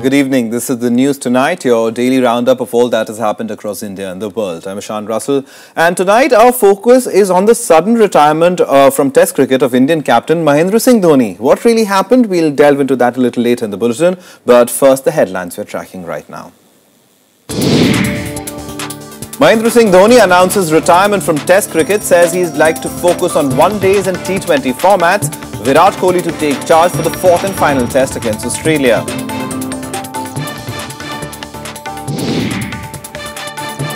Good evening. This is the news tonight, your daily roundup of all that has happened across India and the world. I'm Ishan Russell, and tonight our focus is on the sudden retirement from Test cricket of Indian captain Mahendra Singh Dhoni. What really happened? We'll delve into that a little later in the bulletin, but first the headlines we're tracking right now. Mahendra Singh Dhoni announces retirement from Test cricket, says he'd like to focus on one-days and T20 formats. Virat Kohli to take charge for the fourth and final test against Australia.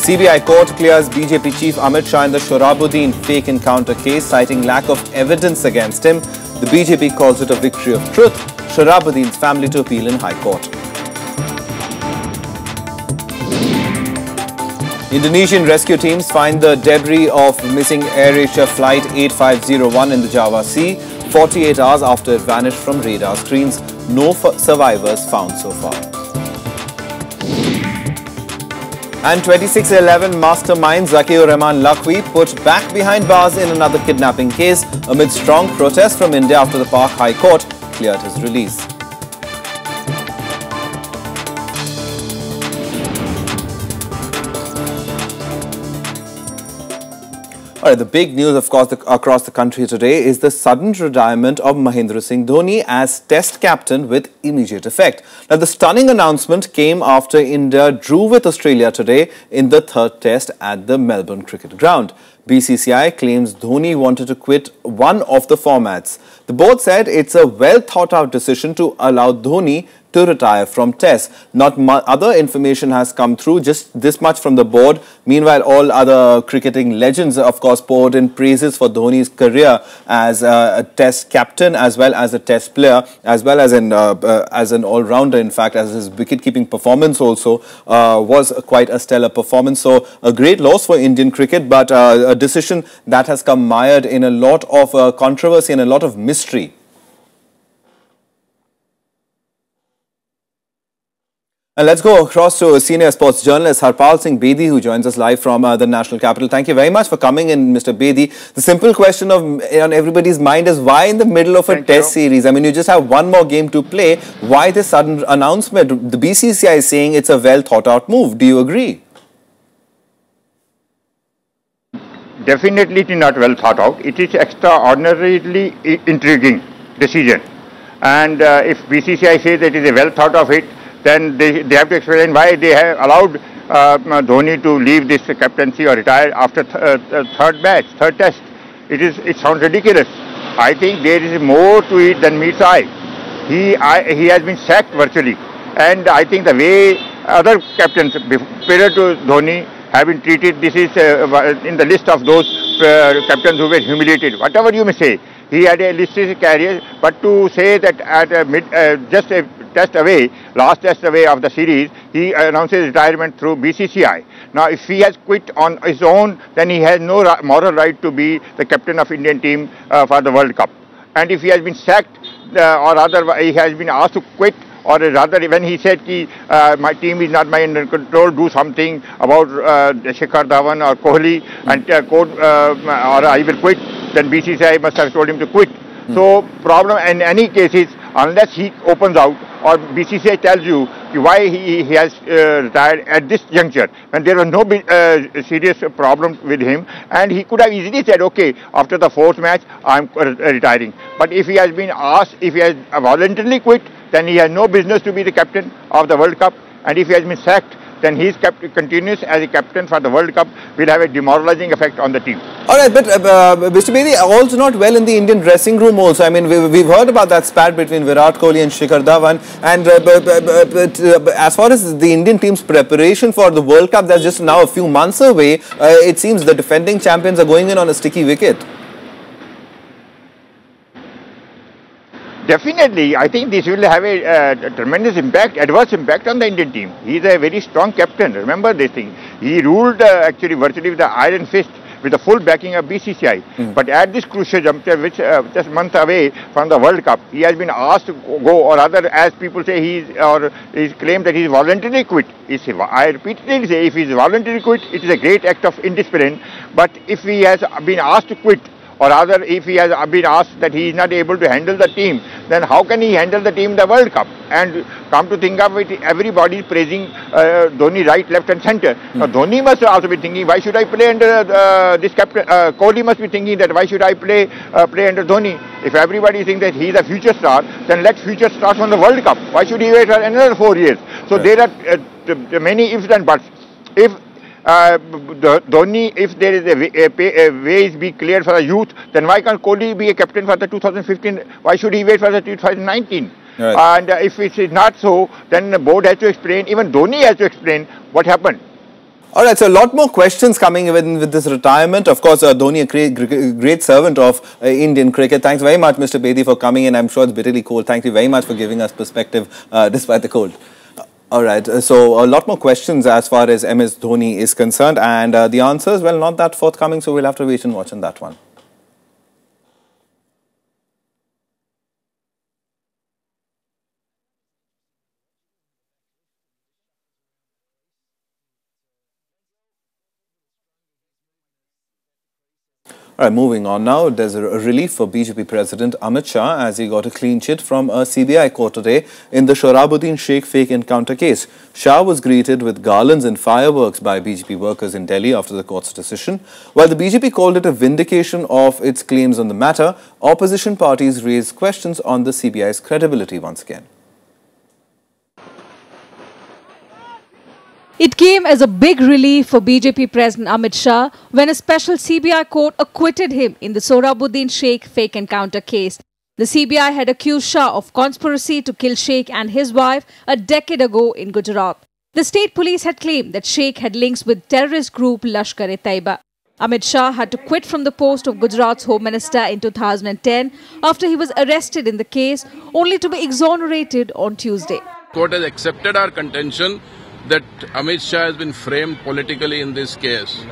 CBI court clears BJP chief Amit Shah in the Shorabuddin fake encounter case, citing lack of evidence against him. The BJP calls it a victory of truth. Shorabuddin's family to appeal in High Court. Indonesian rescue teams find the debris of missing AirAsia flight 8501 in the Java Sea, 48 hours after it vanished from radar screens. No survivors found so far. And 2611 mastermind Zakir Rahman Lakhvi put back behind bars in another kidnapping case amid strong protests from India after the Pak High Court cleared his release. All right, the big news, of course, across the country today is the sudden retirement of Mahendra Singh Dhoni as Test captain with immediate effect. Now, the stunning announcement came after India drew with Australia today in the third test at the Melbourne Cricket Ground. BCCI claims Dhoni wanted to quit one of the formats. The board said it's a well-thought-out decision to allow Dhoni to retire from Test. Not other information has come through, just this much from the board. Meanwhile, all other cricketing legends, of course, poured in praises for Dhoni's career as a Test captain, as well as a Test player, as well as an all-rounder. In fact, as his wicket-keeping performance also was quite a stellar performance. So a great loss for Indian cricket, but a decision that has come mired in a lot of controversy and a lot of mystery. And let's go across to senior sports journalist Harpal Singh Bedi, who joins us live from the national capital. Thank you very much for coming in, Mr. Bedi. The simple question on everybody's mind is why in the middle of a test series? I mean, you just have one more game to play. Why this sudden announcement? The BCCI is saying it's a well thought out move. Do you agree? Definitely it is not well thought out. It is extraordinarily intriguing decision. And if BCCI says that it is a well thought of it, then they have to explain why they have allowed Dhoni to leave this captaincy or retire after third test. It sounds ridiculous. I think there is more to it than meets eye. He has been sacked virtually, and I think the way other captains prior to Dhoni have been treated, this is in the list of those captains who were humiliated. Whatever you may say, he had a listed career, but to say that at just a last test away of the series, he announces retirement through BCCI. Now, if he has quit on his own, then he has no moral right to be the captain of Indian team for the World Cup. And if he has been sacked, or rather he has been asked to quit, or rather when he said, my team is not my control, do something about Shikhar Dhawan or Kohli, and or I will quit, then BCCI must have told him to quit. So, problem in any case is, unless he opens out or BCCI tells you why he has retired at this juncture, when there was no serious problem with him, and he could have easily said, okay, after the fourth match, I'm retiring. But if he has been asked, if he has voluntarily quit, then he has no business to be the captain of the World Cup. And if he has been sacked, then he continues as a captain for the World Cup, will have a demoralizing effect on the team. All right, but Mr. Bedi, all's not well in the Indian dressing room also. I mean, we've heard about that spat between Virat Kohli and Shikhar Dhawan. And as far as the Indian team's preparation for the World Cup, that's just now a few months away, it seems the defending champions are going in on a sticky wicket. Definitely, I think this will have a tremendous impact, adverse impact on the Indian team. He is a very strong captain. Remember this thing. He ruled actually virtually with the iron fist, with the full backing of BCCI. But at this crucial juncture, which just months away from the World Cup, he has been asked to go, or rather, as people say, he's claimed that he voluntarily quit. I repeatedly say, if he is voluntarily quit, it is a great act of indiscipline. But if he has been asked to quit, Or rather, if he has been asked that he is not able to handle the team, then how can he handle the team in the World Cup? And come to think of it, everybody is praising Dhoni right, left and center. Now Dhoni must also be thinking, why should I play under this captain? Kohli must be thinking that why should I play under Dhoni? If everybody is saying that he is a future star, then let future stars on the World Cup. Why should he wait for another 4 years? So there are many ifs and buts. If Dhoni, if there is a way is be clear for the youth, then why can't Kohli be a captain for the 2015? Why should he wait for the 2019? Right. And if it is not so, then the board has to explain, even Dhoni has to explain what happened. All right, so a lot more questions coming in with this retirement. Of course, Dhoni, a great servant of Indian cricket. Thanks very much, Mr. Bedi, for coming in. I'm sure it's bitterly cold. Thank you very much for giving us perspective despite the cold. All right, so a lot more questions as far as MS Dhoni is concerned, and the answers, well, not that forthcoming, so we'll have to wait and watch on that one. All right, moving on now, there's a relief for BJP President Amit Shah as he got a clean chit from a CBI court today in the Shorabuddin Sheikh fake encounter case. Shah was greeted with garlands and fireworks by BJP workers in Delhi after the court's decision. While the BJP called it a vindication of its claims on the matter, opposition parties raised questions on the CBI's credibility once again. It came as a big relief for BJP President Amit Shah when a special CBI court acquitted him in the Sohrabuddin Sheikh fake encounter case. The CBI had accused Shah of conspiracy to kill Sheikh and his wife a decade ago in Gujarat. The state police had claimed that Sheikh had links with terrorist group Lashkar-e-Taiba. Amit Shah had to quit from the post of Gujarat's Home Minister in 2010 after he was arrested in the case, only to be exonerated on Tuesday. The court has accepted our contention that Amit Shah has been framed politically in this case.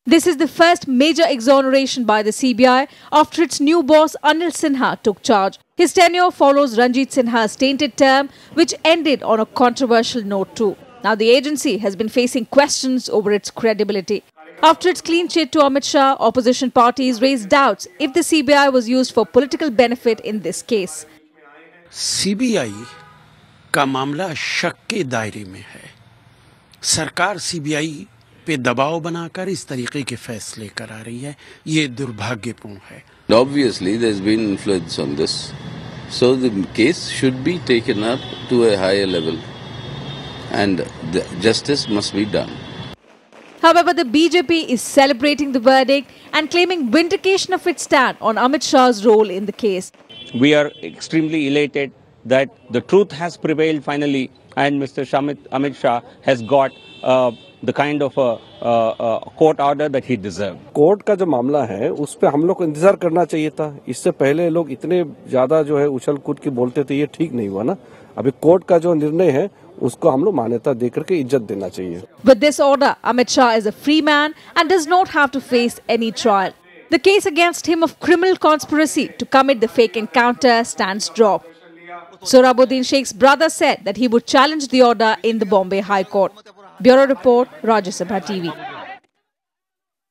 This is the first major exoneration by the CBI after its new boss Anil Sinha took charge. His tenure follows Ranjit Sinha's tainted term, which ended on a controversial note too. Now the agency has been facing questions over its credibility. After its clean chit to Amit Shah, opposition parties raised doubts if the CBI was used for political benefit in this case. CBI का मामला शक के दायरे में है। सरकार CBI पे दबाव बनाकर इस तरीके के फैसले करा रही है, ये दुर्भाग्यपूर्ण है। Obviously, there's been influence on this, so the case should be taken up to a higher level, and the justice must be done. However, the BJP is celebrating the verdict and claiming vindication of its stand on Amit Shah's role in the case. We are extremely elated that the truth has prevailed finally, and Mr. Amit Shah has got the kind of a court order that he deserved. Court का जो मामला है उस पे हम लोग को इंतजार करना चाहिए था। इससे पहले लोग इतने ज्यादा जो है उछल कूद के बोलते थे, ये ठीक नहीं हुआ ना। अभी कोर्ट का जो निर्णय है उसको हम लोग मान्यता देकर के इज्जत देना चाहिए। With this order, Amit Shah is a free man and does not have to face any trial. The case against him of criminal conspiracy to commit the fake encounter stands dropped. Sohrabuddin Sheikh's brother said that he would challenge the order in the Bombay High Court. Bureau Report, Rajya Sabha TV.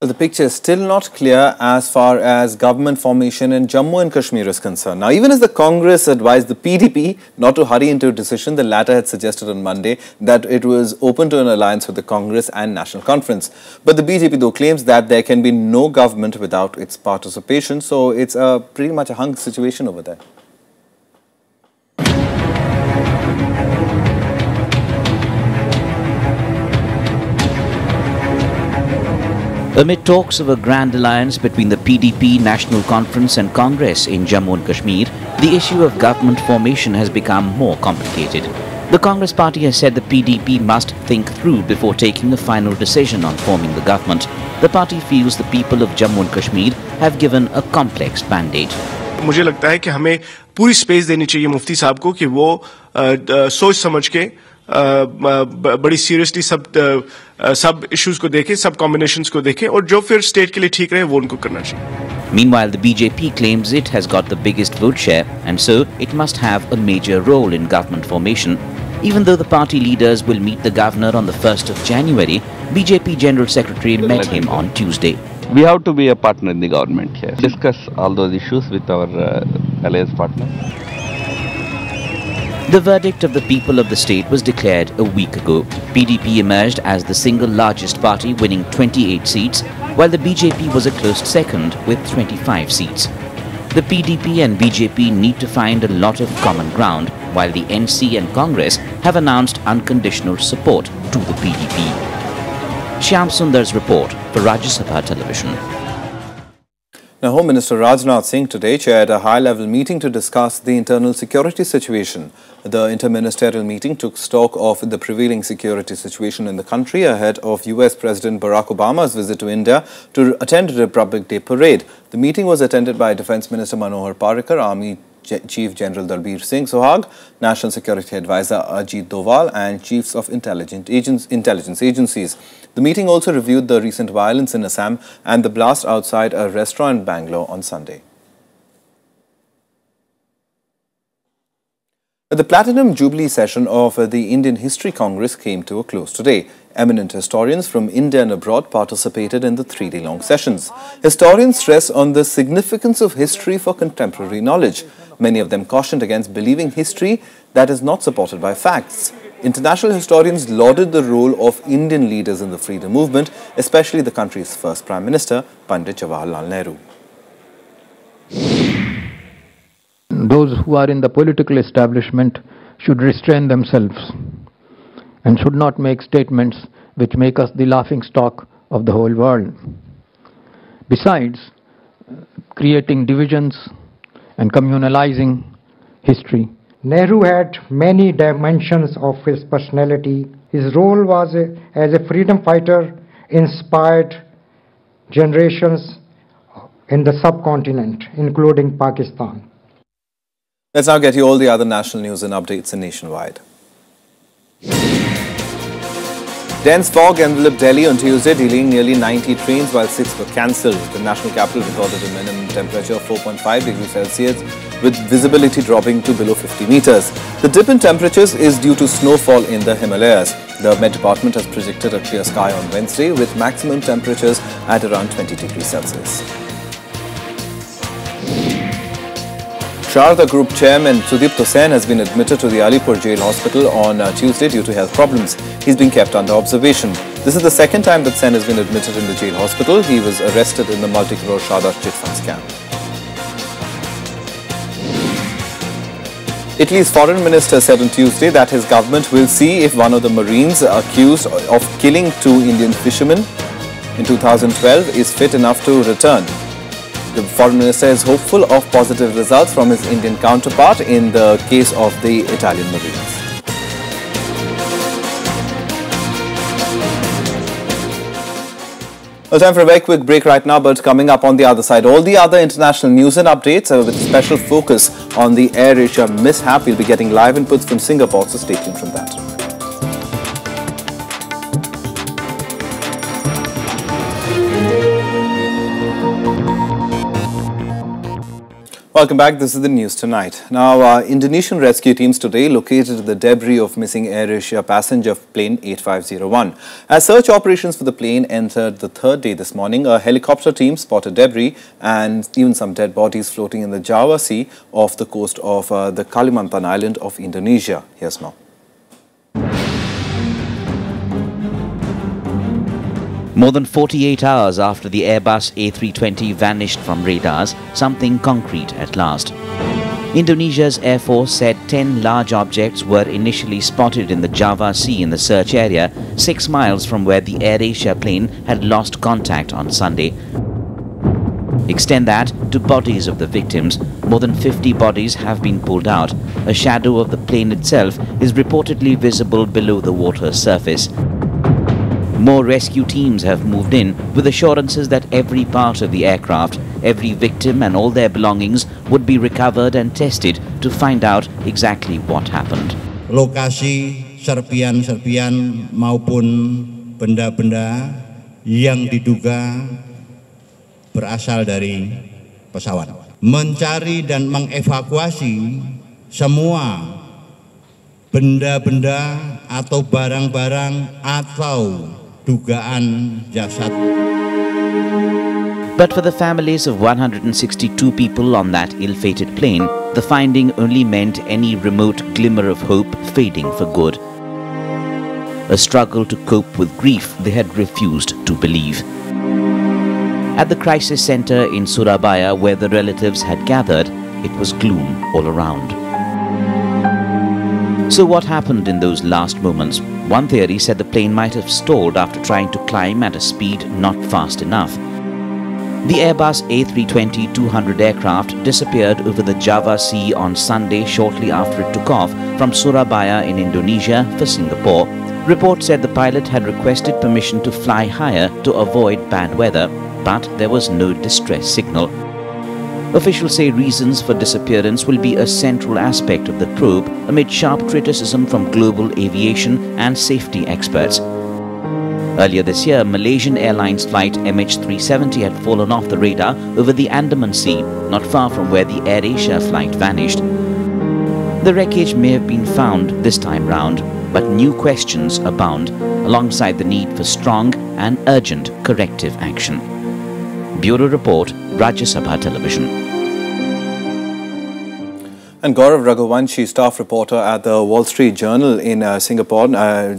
The picture is still not clear as far as government formation in Jammu and Kashmir is concerned. Now, even as the Congress advised the PDP not to hurry into a decision, the latter had suggested on Monday that it was open to an alliance with the Congress and National Conference. But the BJP, though, claims that there can be no government without its participation. So it's pretty much a hung situation over there. Amid talks of a grand alliance between the PDP, National Conference and Congress in Jammu and Kashmir, the issue of government formation has become more complicated. The Congress party has said the PDP must think through before taking a final decision on forming the government. The party feels the people of Jammu and Kashmir have given a complex mandate. मुझे लगता है कि हमें पूरी space देनी चाहिए मुफ्ती साहब को कि वो सोच समझ के बड़ी सीरियसली सब इश्यूज को देखें, सब कॉम्बिनेशंस को देखें और जो फिर स्टेट के लिए ठीक रहे वो उनको करना चाहिए. Meanwhile, the BJP claims it has got the biggest vote share and so it must have a major role in government formation. Even though the party leaders will meet the governor on the 1st of January, BJP General Secretary met him on Tuesday. We have to be a partner in the government here. Discuss all those issues with our alliance partners. The verdict of the people of the state was declared a week ago. PDP emerged as the single largest party, winning 28 seats, while the BJP was a close second with 25 seats. The PDP and BJP need to find a lot of common ground, while the NC and Congress have announced unconditional support to the PDP. Shyam Sundar's report for Rajya Sabha Television. Now, Home Minister Rajnath Singh today chaired a high-level meeting to discuss the internal security situation. The interministerial meeting took stock of the prevailing security situation in the country ahead of US President Barack Obama's visit to India to attend a Republic Day parade. The meeting was attended by Defence Minister Manohar Parrikar, Army Chief General Dalbir Singh Sohag, National Security Advisor Ajit Doval and chiefs of intelligence agencies. The meeting also reviewed the recent violence in Assam and the blast outside a restaurant in Bangalore on Sunday. The Platinum Jubilee session of the Indian History Congress came to a close today. Eminent historians from India and abroad participated in the three-day-long sessions. Historians stress on the significance of history for contemporary knowledge. Many of them cautioned against believing history that is not supported by facts. International historians lauded the role of Indian leaders in the freedom movement, especially the country's first Prime Minister, Pandit Jawaharlal Nehru. Those who are in the political establishment should restrain themselves and should not make statements which make us the laughingstock of the whole world. Besides, creating divisions and communalizing history. Nehru had many dimensions of his personality. His role was as a freedom fighter inspired generations in the subcontinent, including Pakistan. Let's now get you all the other national news and updates nationwide. Dense fog enveloped Delhi on Tuesday, delaying nearly 90 trains while 6 were cancelled. The national capital recorded a minimum temperature of 4.5 degrees Celsius, with visibility dropping to below 50 meters. The dip in temperatures is due to snowfall in the Himalayas. The Met Department has predicted a clear sky on Wednesday, with maximum temperatures at around 20 degrees Celsius. Sharda Group Chairman Sudeep Sen has been admitted to the Alipur Jail Hospital on Tuesday due to health problems. He's been kept under observation. This is the second time that Sen has been admitted in the jail hospital. He was arrested in the multi-crore Sharda chit fund scam. Italy's foreign minister said on Tuesday that his government will see if one of the Marines accused of killing 2 Indian fishermen in 2012 is fit enough to return. The foreign minister is hopeful of positive results from his Indian counterpart in the case of the Italian Marines. Well, time for a very quick break right now, but coming up on the other side, all the other international news and updates with special focus on the AirAsia mishap. We'll be getting live inputs from Singapore, so stay tuned from that. Welcome back. This is the news tonight. Now, Indonesian rescue teams today located the debris of missing AirAsia passenger plane 8501. As search operations for the plane entered the third day this morning, a helicopter team spotted debris and even some dead bodies floating in the Java Sea off the coast of the Kalimantan island of Indonesia. Here's more. More than 48 hours after the Airbus A320 vanished from radars, something concrete at last. Indonesia's Air Force said 10 large objects were initially spotted in the Java Sea in the search area, 6 miles from where the AirAsia plane had lost contact on Sunday. Extend that to bodies of the victims. More than 50 bodies have been pulled out. A shadow of the plane itself is reportedly visible below the water surface. More rescue teams have moved in with assurances that every part of the aircraft, every victim and all their belongings would be recovered and tested to find out exactly what happened. Lokasi serpian-serpian maupun benda-benda yang diduga berasal dari pesawat. Mencari dan mengevakuasi semua benda-benda atau barang-barang atau dugaan jasad. But for the families of 162 people on that ill-fated plane, the finding only meant any remote glimmer of hope fading for good. A struggle to cope with grief they had refused to believe. At the crisis center in Surabaya, where the relatives had gathered, it was gloom all around. So what happened in those last moments? One theory said the plane might have stalled after trying to climb at a speed not fast enough. The Airbus A320-200 aircraft disappeared over the Java Sea on Sunday shortly after it took off from Surabaya in Indonesia for Singapore. Reports said the pilot had requested permission to fly higher to avoid bad weather, but there was no distress signal. Officials say reasons for disappearance will be a central aspect of the probe amid sharp criticism from global aviation and safety experts. Earlier this year, Malaysian Airlines flight MH370 had fallen off the radar over the Andaman Sea, not far from where the AirAsia flight vanished. The wreckage may have been found this time round, but new questions abound, alongside the need for strong and urgent corrective action. Bureau Report, Rajya Sabha Television. And Gaurav Raghuvanshi, staff reporter at the Wall Street Journal in Singapore,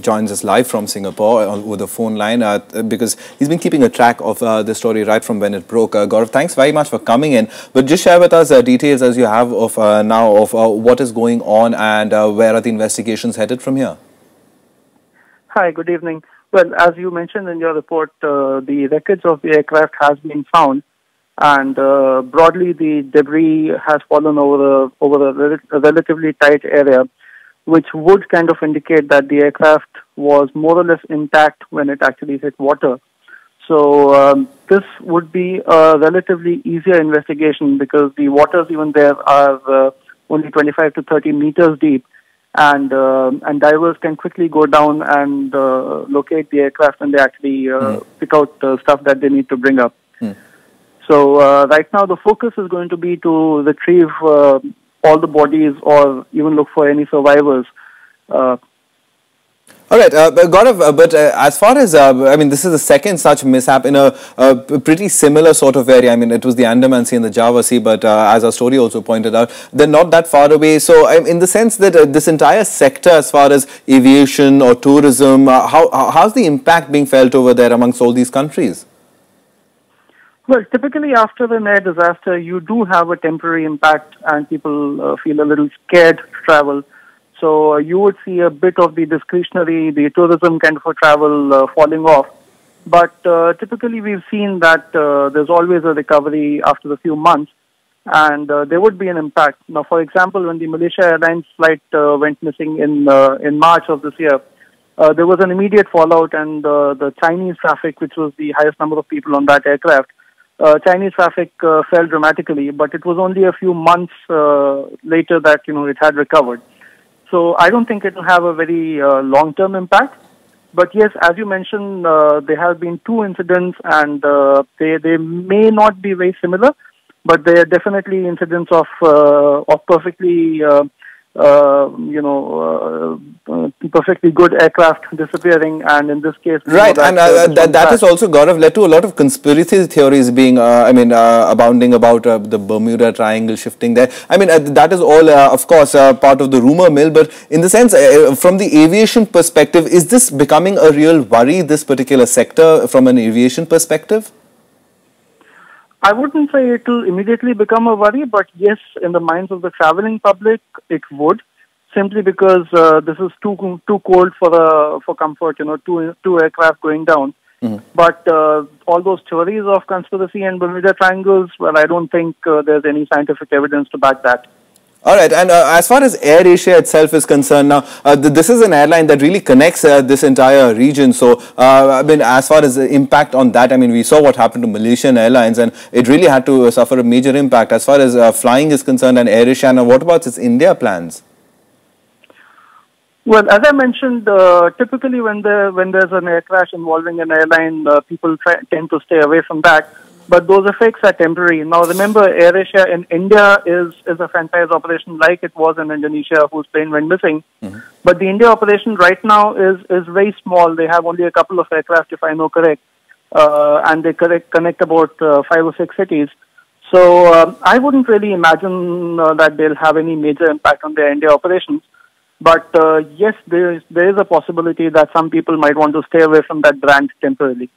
joins us live from Singapore with a phone line because he's been keeping a track of the story right from when it broke. Gaurav, thanks very much for coming in. But just share with us details as you have of now of what is going on and where are the investigations headed from here? Hi, good evening. Well, as you mentioned in your report, the wreckage of the aircraft has been found. And broadly, the debris has fallen over a relatively tight area, which would kind of indicate that the aircraft was more or less intact when it actually hit water. So this would be a relatively easier investigation because the waters even there are only 25 to 30 meters deep, and divers can quickly go down and locate the aircraft when they actually pick out stuff that they need to bring up. So right now the focus is going to be to retrieve all the bodies or even look for any survivors. All right, Gaurav, but as far as, I mean, this is the second such mishap in a pretty similar sort of area. I mean, it was the Andaman Sea and the Java Sea, but as our story also pointed out, they're not that far away. So in the sense that this entire sector, as far as aviation or tourism, how's the impact being felt over there amongst all these countries? Well, typically after an air disaster, you do have a temporary impact and people feel a little scared to travel. So you would see a bit of the discretionary, the tourism kind of a travel falling off. But typically we've seen that there's always a recovery after a few months and there would be an impact. Now, for example, when the Malaysia Airlines flight went missing in March of this year, there was an immediate fallout and the Chinese traffic, which was the highest number of people on that aircraft, Chinese traffic fell dramatically, but it was only a few months later that, it had recovered. So I don't think it will have a very long-term impact. But yes, as you mentioned, there have been two incidents and they may not be very similar, but they are definitely incidents of perfectly perfectly good aircraft disappearing, and in this case, right, and that is also, Gaurav, led to a lot of conspiracy theories being, abounding about the Bermuda Triangle shifting there. I mean, that is all, of course, part of the rumor mill. But in the sense, from the aviation perspective, is this becoming a real worry? This particular sector, from an aviation perspective? I wouldn't say it will immediately become a worry, but yes, in the minds of the traveling public, it would, simply because this is too cold for comfort. Two aircraft going down. But all those theories of conspiracy and Bermuda Triangles, well, I don't think there's any scientific evidence to back that. All right, and as far as AirAsia itself is concerned now, this is an airline that really connects this entire region. So, as far as the impact on that, we saw what happened to Malaysian Airlines and it really had to suffer a major impact. As far as flying is concerned and AirAsia, now what about its India plans? Well, as I mentioned, typically when there's an air crash involving an airline, people tend to stay away from that. But those effects are temporary. Now, remember, AirAsia in India is a franchise operation like it was in Indonesia, whose plane went missing. But the India operation right now is very small. They have only a couple of aircraft, if I know correct. and they connect about 5 or 6 cities. So I wouldn't really imagine that they'll have any major impact on their India operations. But yes, there is a possibility that some people might want to stay away from that brand temporarily.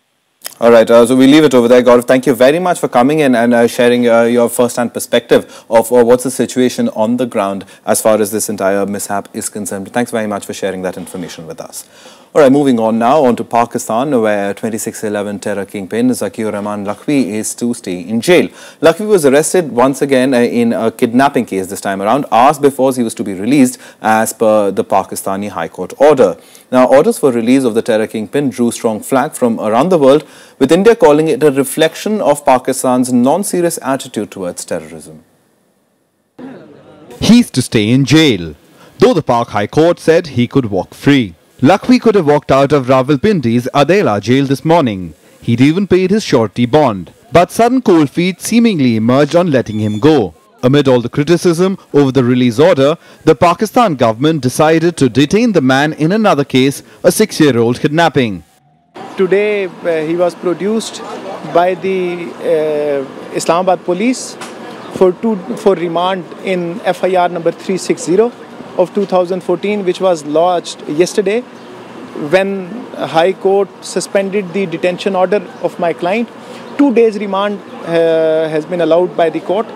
All right, so we leave it over there. Gaurav, thank you very much for coming in and sharing your first-hand perspective of what's the situation on the ground as far as this entire mishap is concerned. Thanks very much for sharing that information with us. All right, moving on now on to Pakistan, where 2611 terror kingpin Zakir Rahman Lakhvi is to stay in jail. Lakhvi was arrested once again in a kidnapping case this time around, hours before he was to be released as per the Pakistani High Court order. Now, orders for release of the terror kingpin drew strong flack from around the world, with India calling it a reflection of Pakistan's non-serious attitude towards terrorism. He's to stay in jail, though the Pak High Court said he could walk free. Lakhvi could have walked out of Rawalpindi's Adela jail this morning. He'd even paid his surety bond. But sudden cold feet seemingly emerged on letting him go. Amid all the criticism over the release order, the Pakistan government decided to detain the man in another case, a 6-year-old kidnapping. Today he was produced by the Islamabad police for remand in FIR number 360 of 2014, which was lodged yesterday when High Court suspended the detention order of my client. 2 days remand has been allowed by the court.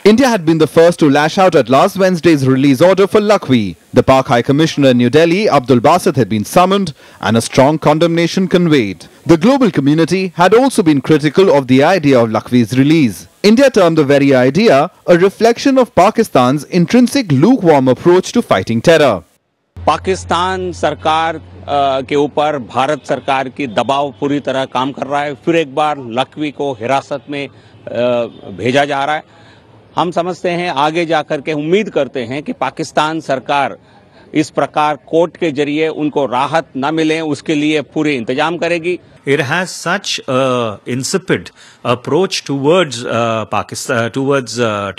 India had been the first to lash out at last Wednesday's release order for Lakhvi. The Pak High Commissioner in New Delhi, Abdul Basit, had been summoned and a strong condemnation conveyed. The global community had also been critical of the idea of Lakhvi's release. India termed the very idea a reflection of Pakistan's intrinsic lukewarm approach to fighting terror. Pakistan सरकार के ऊपर भारत सरकार की दबाव पूरी तरह काम कर रहा है। फिर एक बार लखवी को हिरासत में भेजा जा रहा है। हम समझते हैं, आगे जाकर के उम्मीद करते हैं कि पाकिस्तान सरकार इस प्रकार कोर्ट के जरिए उनको राहत न मिले, उसके लिए पूरे इंतजाम करेगी। It has such a insipid approach towards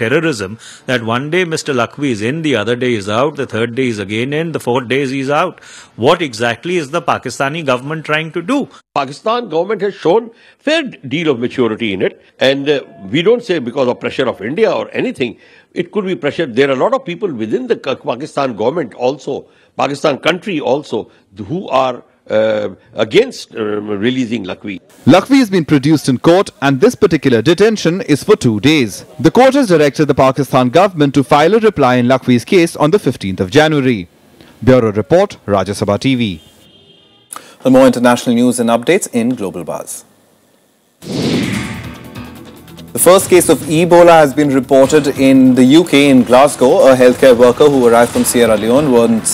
terrorism that one day Mr. Lakhvi is in, the other day is out, the third day is again in, the fourth day is out. What exactly is the Pakistani government trying to do? Pakistan government has shown fair deal of maturity in it, and we don't say because of pressure of India or anything. It could be pressure. There are a lot of people within the Pakistan government also, Pakistan country also, who are against releasing Lakhvi. Lakhvi has been produced in court, and this particular detention is for 2 days. The court has directed the Pakistan government to file a reply in Lakhvi's case on the 15th of January. Bureau Report, Rajya Sabha TV. For more international news and updates in Global Buzz. The first case of Ebola has been reported in the UK in Glasgow. A healthcare worker who arrived from Sierra Leone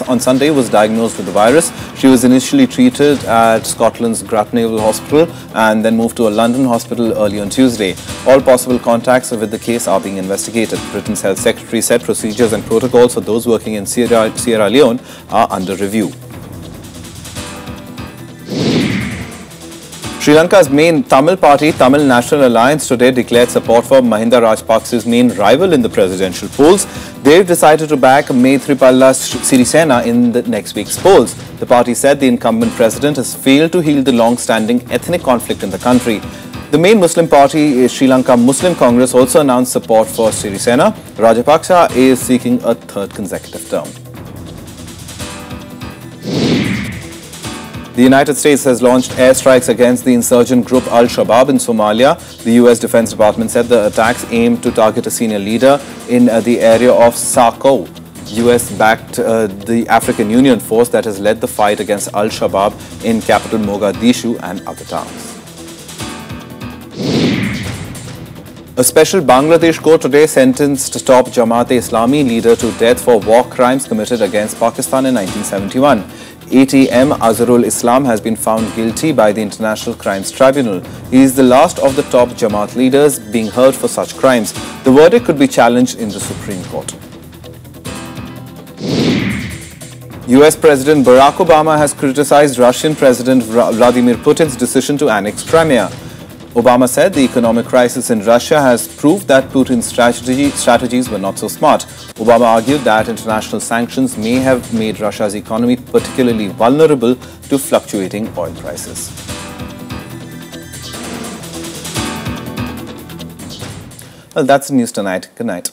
on Sunday was diagnosed with the virus. She was initially treated at Scotland's Grat Naval Hospital and then moved to a London hospital early on Tuesday. All possible contacts with the case are being investigated. Britain's health secretary said procedures and protocols for those working in Sierra Leone are under review. Sri Lanka's main Tamil party, Tamil National Alliance, today declared support for Mahinda Rajapaksa's main rival in the presidential polls. They've decided to back Maithripala Sirisena in the next week's polls. The party said the incumbent president has failed to heal the long-standing ethnic conflict in the country. The main Muslim party, Sri Lanka Muslim Congress, also announced support for Sirisena. Rajapaksa is seeking a third consecutive term. The United States has launched airstrikes against the insurgent group Al-Shabaab in Somalia. The U.S. Defense Department said the attacks aimed to target a senior leader in the area of Sako. U.S. backed the African Union force that has led the fight against Al-Shabaab in capital Mogadishu and other towns. A special Bangladesh court today sentenced top Jamaat-e-Islami leader to death for war crimes committed against Pakistan in 1971. ATM Azharul Islam has been found guilty by the International Crimes Tribunal. He is the last of the top Jamaat leaders being heard for such crimes. The verdict could be challenged in the Supreme Court. US President Barack Obama has criticized Russian President Vladimir Putin's decision to annex Crimea. Obama said the economic crisis in Russia has proved that Putin's strategies were not so smart. Obama argued that international sanctions may have made Russia's economy particularly vulnerable to fluctuating oil prices. Well, that's the news tonight. Good night.